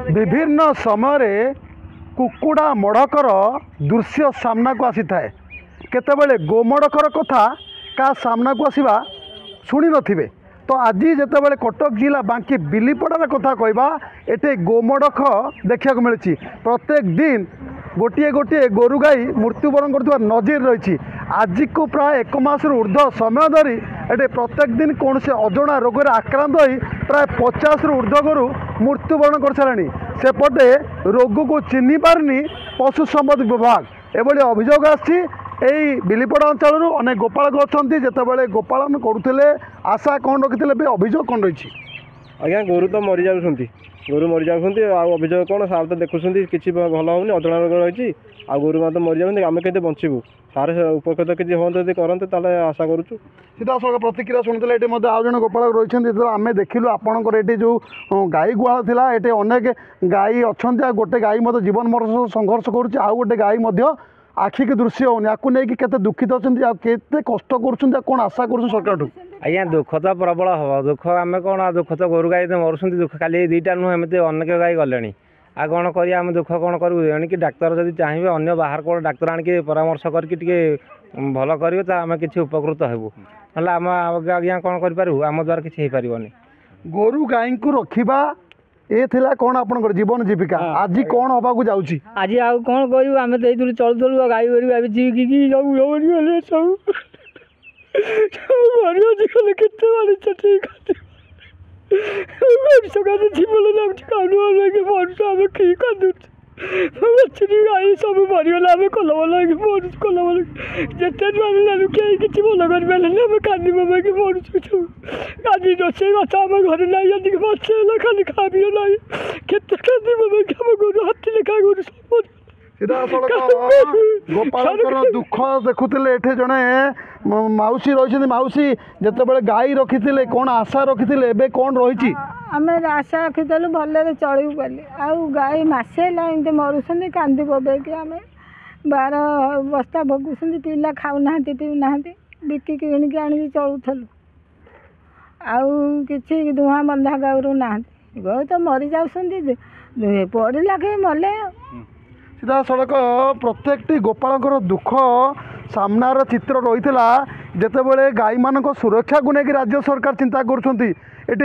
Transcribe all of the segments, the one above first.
विभिन्न समय कुकुड़ा मड़कर दृश्य सामना को आसी थाए केतेबेले गोमड़कर कथा का सामना को आसवा शुणी नथिबे। तो आज जितेबाला कटक जिला बांकी बिलीपड़ार कथा कहवा एटे गोमड़क देखा मिली प्रत्येक दिन गोटे गोटे गोरु गाई मृत्युवरण कर नजीर रही। आज को प्राय 1 मास ऊर्ध्व समय धरी एटे प्रत्येक दिन कौन से अजणा रोग आक्रांत हो प्राय 50 ऊर्ध्व गोरु मृत्युवरण कर सारे। सेपटे रोग को चिन्ह पारनी पशु संपद विभाग एभली अभियोग आसी बिलीपड़ा अंचल अनेक गोपालक अच्छा जितेबाला गोपालन करुले आशा कौन रखी अभियोग कौन रही? आज्ञा गोरु तो मरी जाऊँगी गोरु मरी जाऊँगी अभियोग कौन सार तो देखुं कि भल होनी अजणा रोग रही गोरु मैंने मरी जाऊँगी आम के बचबू सारे उपकृत किसी हाँ जब करते आशा करुँ। सीधा सड़क प्रतिक्रिया शुणुते ये आउ जन गोपालक रही आम देखिलु आपंकर ये जो गाई गुहाल था ये अनेक गाई अच्छा गोटे गाई जीवन मरण संघर्ष करुँच आउ गोटे गाई आखिक दृश्य होनी आपको नहीं के दुखित अच्छा केते कष्ट कर कौन आशा कर सरकार? आज्ञा दुख तो प्रबल हम दुख आम कौन दुख तो गोरु गाई तो मरुँच दुख खाली 2टा नुह एमती अनेक गाई गले आ कौन करिया आम दुख कौन करूँ एणिकी डाक्तर जब चाहिए अन्य बाहर कौन डाक्तर आणिक परामर्श करके भल करेंगे आम कि उपकृत हेबू ना आम आज्ञा कौन करूँ आम द्वारा किसी हो पारनी। गोरु गाई को रखा ये थिला कौन आपन जीवन जीविका आज कौन हवा को जाउची? आज आउ कौन करू आम तो ये चलुलु गाई गोरु भाई जीविकी सब सब जीवन गाई सब मरीगला आम कलम लगे मरुँ कलम जिते लुक किसी भल कर आम कानी बबाई मरुँ सब आज रोसे बात आम घर ना बचे खाली खा पी ना केते कानी बबाई आम गोरु हाथी लेखा गोरु सब सीधा सड़क गोपाल दुख देखुले ये जड़े मौसी रही मौसी जिते गाई रखी कौन आशा रखी एवं कौन रही? आम आशा रखीलु भल चलू बोली आउ गाई मसे एमती मरुँच कांदी बबेक आम 12 बस्ता भोगुं पिला खाऊना पीऊना बिकी किणिकी आनी चलुलु आउ कि दुहा बंधा गाउरू ना गौ तो मरी जाऊँ पड़ा कहीं मले। सीधा सड़क प्रत्येकटी गोपालकर दुख सामनार चित्र रही जितेबाला गाई मान सुरक्षा को लेकिन राज्य सरकार चिंता कर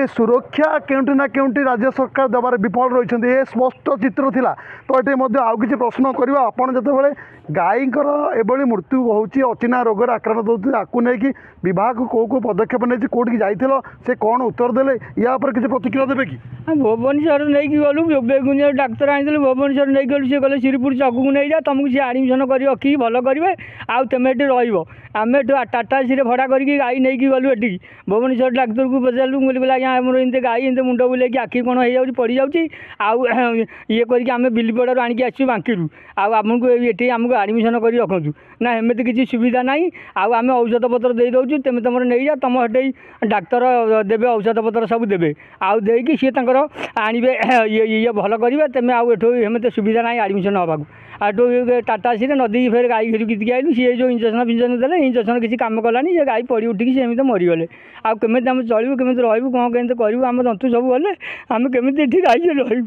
सुरक्षा केउंटी ना केउंटी राज्य सरकार देवार विफल रही ये स्पष्ट चित्र थिला। तो ये आउ किसी प्रश्न करवा आपड़ जितेबाला गाईकर एभली मृत्यु होची अचिना रोग आक्रांत होती आपको नहीं विभाग को पदक्षेप नहीं कौटी जाइल से कौन उत्तर देले या किसी प्रतिक्रिया देवे कि? भुवनेश्वर नहीं गलु बेगुनिया डाक्तर आनी भुवनेश्वर नहीं गलु सी गले श्रीपुर चकू नहीं जा तुमको सी आडमिशन कर रखी भल करेंगे आउ तुम ये रम टाटा सी भड़ा करके गाई नहीं गलु ये भुवनेश्वर डाक्तर को पचारू बोले आज्ञा आम एमती गाई एमती मुंड बुले आखि कौन हो पड़ जाऊँगी आउ ये करके बिलीपड़ारू आणिक आसू बांकीरू आमको ये आमको आडमिशन कर रखु ना एमती किसी सुविधा ना आम औषध पत्र दे दौचु तुम तुम नहीं जा तुम हटे डाक्तर देवे औषध पत्र सब देवे आउ देकी सी आणवे ये भल करेंगे तुम आउ एमती सुविधा ना आडमिशन हाँक आठू टाटा सी नदी फेर गाई घिरिकी आइलु सी जो इंजेक्शन फिंजेक्शन देले इंजेक्शन किसी काम कलानी ये गाई पड़ी उठिकी सेमती मरीगले आउ केमी आम चलू केमी रही कौन केमती करूँ आम जंतु सब गले आम केमी ये गाई रही।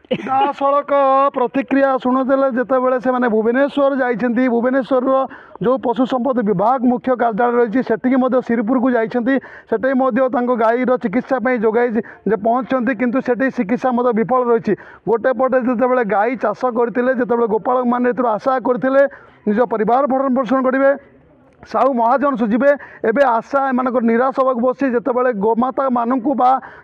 सड़क प्रतिक्रिया शुणुते जितेबाला से मैंने भुवनेश्वर जाइछन्ति भुवनेश्वर जो पशु संपद विभाग मुख्य कार्यालय रही से श्रीपुर को जाइछन्ति सेठी गाईर चिकित्सा जोगाई पहुँचती किंतु सेठी चिकित्सा विफल रही गोटे पटे जितेबाला गाई चाष करते जितेबाला गोपालक मैंने आशा करते निज परिवार भरण पोषण करेंगे साहू महाजन सुझे एवं आशा एम निराश होगा बसी जितेबाला गोमाता मानू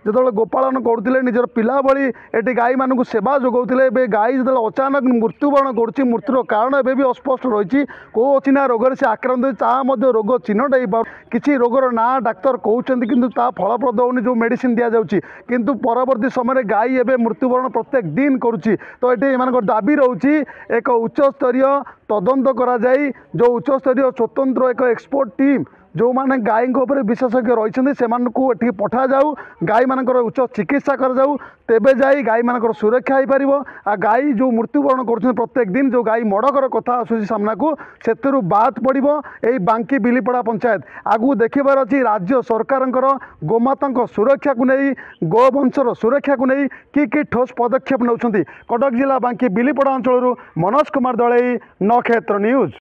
जो गोपालन करुले निजर पिला भली ये गाई मानू सेवा जोगाऊले गाई जो अचानक मृत्युवरण कर मृत्युर कारण एवं भी अस्पष्ट रही कौ अचिना रोग से आक्रांत होती रोग चिन्हट हो किसी रोगर ना डाक्तर कहते कि फलप्रद होनी जो मेडिसिन दि जाऊँगी किंतु परवर्ती समय गाई एवं मृत्युवरण प्रत्येक दिन करुच्ची। तो ये दाबी रोचे एक उच्च स्तरीय तदंत करा जाई जो उच्च स्तरीय स्वतंत्र एक एक्सपर्ट टीम ଯେଉଁମାନେ ଗାଈଙ୍କ ଉପରେ ବିଶେଷଜ୍ଞ ରହିଛନ୍ତି ସେମାନଙ୍କୁ ଏଠିକି ପଠାଯାଉ, ଗାଈମାନଙ୍କର ଉଚ୍ଚ ଚିକିତ୍ସା କରାଯାଉ, ତେବେ ଯାଇ ଗାଈମାନଙ୍କର ସୁରକ୍ଷା ହୋଇପାରିବ। ଆଉ ଗାଈ ଯେଉଁ ମୃତ୍ୟୁବରଣ କରୁଛନ୍ତି ପ୍ରତ୍ୟେକ ଦିନ, ଯେଉଁ ଗାଈ ମଡ଼କର କଥା ଆସୁଛି ସାମ୍ନାକୁ, ସେଥିରୁ ବାଦ୍ ପଡ଼ିବ ଏହି ବାଙ୍କି ବିଲିପଡ଼ା ପଞ୍ଚାୟତ। ଆଗକୁ ଦେଖିବାର ଅଛି ରାଜ୍ୟ ସରକାରଙ୍କର ଗୋମାତାଙ୍କ ସୁରକ୍ଷାକୁ ନେଇ, ଗୋବଂଶର ସୁରକ୍ଷାକୁ ନେଇ କି ଠୋସ୍ ପଦକ୍ଷେପ ନେଉଛନ୍ତି। କଟକ ଜିଲ୍ଲା ବାଙ୍କି ବିଲିପଡ଼ା ଅଞ୍ଚଳରୁ ମନୋଜ କୁମାର ଦଳେଇ, ନକ୍ଷତ୍ର ନ୍ୟୁଜ୍।